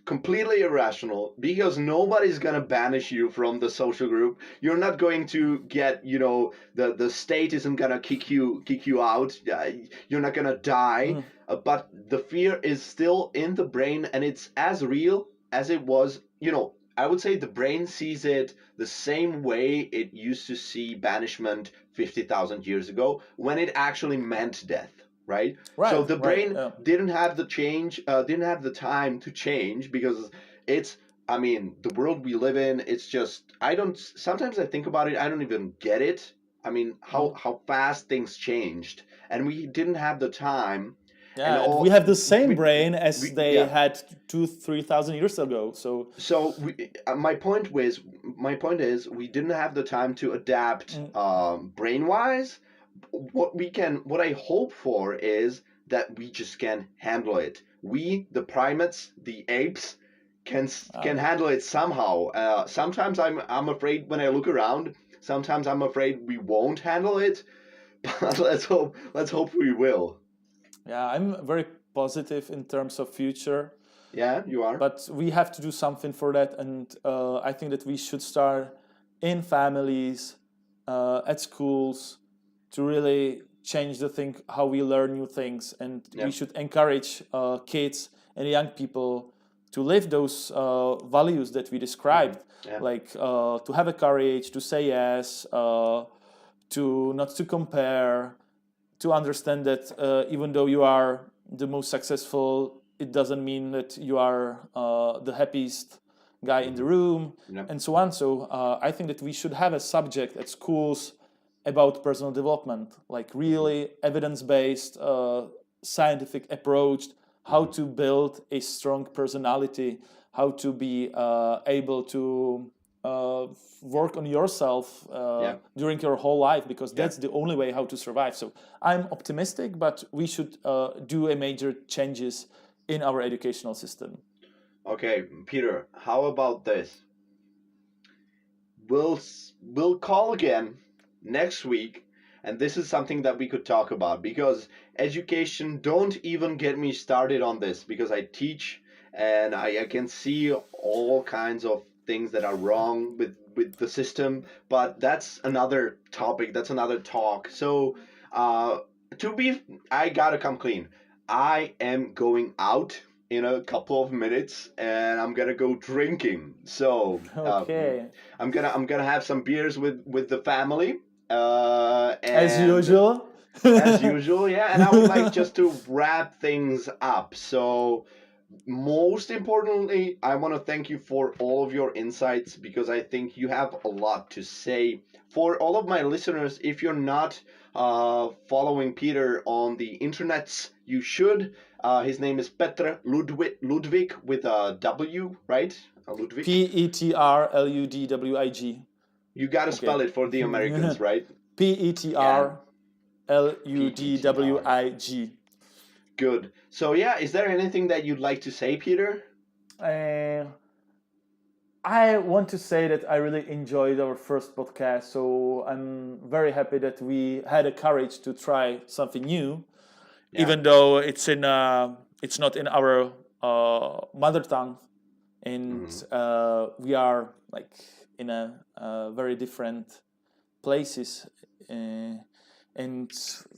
completely irrational, because nobody's gonna banish you from the social group. You're not going to get, the state isn't gonna kick you out. You're not gonna die. But the fear is still in the brain, and it's as real as it was. I would say the brain sees it the same way it used to see banishment 50,000 years ago, when it actually meant death. Right? So the brain didn't have the time to change, because the world we live in, it's just, sometimes I think about it, I don't even get it. How fast things changed, and we didn't have the time. We have the same brain as they had 2,000-3,000 years ago. So my point is, we didn't have the time to adapt brain-wise. What I hope for is that we just can handle it. We, the primates, the apes, can handle it somehow. Sometimes I'm afraid when I look around. Sometimes I'm afraid we won't handle it. but let's hope we will. Yeah, I'm very positive in terms of future, Yeah, you are. but we have to do something for that, and I think that we should start in families, at schools, to really change the thing how we learn new things, and Yeah. we should encourage kids and young people to live those values that we described, Yeah. like to have a courage to say yes, to not to compare, to understand that even though you are the most successful, it doesn't mean that you are the happiest guy in the room, Yep. and so on. So I think that we should have a subject at schools about personal development, like really evidence-based, scientific approach, how to build a strong personality, how to be able to work on yourself during your whole life, because that's the only way how to survive. So I'm optimistic, but we should do a major changes in our educational system. Okay, Peter, how about this? We'll call again next week, and this is something that we could talk about, because education, don't even get me started on this, because I teach and I can see all kinds of things that are wrong with the system, but that's another topic, that's another talk. So I gotta come clean. I am going out in a couple of minutes, and I'm gonna go drinking. So Okay. I'm gonna have some beers with the family. As And usual. as usual, yeah. And I would like just to wrap things up. So most importantly, I want to thank you for all of your insights, because I think you have a lot to say. For all of my listeners, if you're not following Peter on the internets, you should. His name is Petr Ludwig with a W, right? Ludwig. Petrludwig. You gotta spell it for the Americans, right? Petrludwig. Good. So yeah, is there anything that you'd like to say, Peter? I want to say that I really enjoyed our first podcast, so I'm very happy that we had the courage to try something new, even though it's not in our mother tongue, and we are like in a very different places. And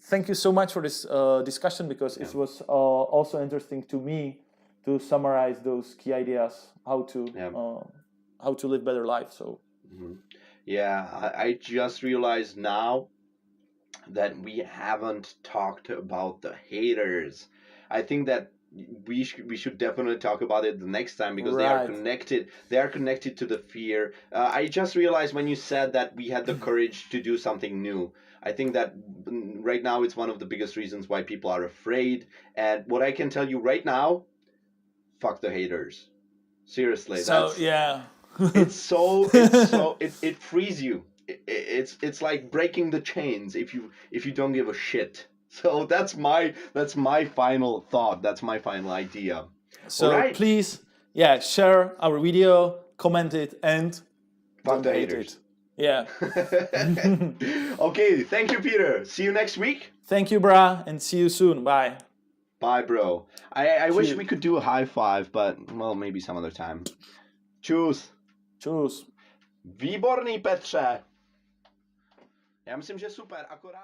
thank you so much for this discussion, because it was also interesting to me to summarize those key ideas how to live better life. So I just realized now that we haven't talked about the haters. I think that we should definitely talk about it the next time, because they are connected. They are connected to the fear. I just realized when you said that we had the courage to do something new. I think that right now it's one of the biggest reasons why people are afraid. And what I can tell you right now, fuck the haters. Seriously, so it frees you. It's like breaking the chains if you don't give a shit. So that's my final thought. That's my final idea. So please, share our video, comment it, and fuck don't the hate haters. it. Yeah. Okay, thank you, Peter. See you next week. Thank you, brah, and see you soon. Bye. Bye, bro. I wish we could do a high five, but well, maybe some other time. Čus. Čus. Výborný, Petře. Já myslím, že super, akorát...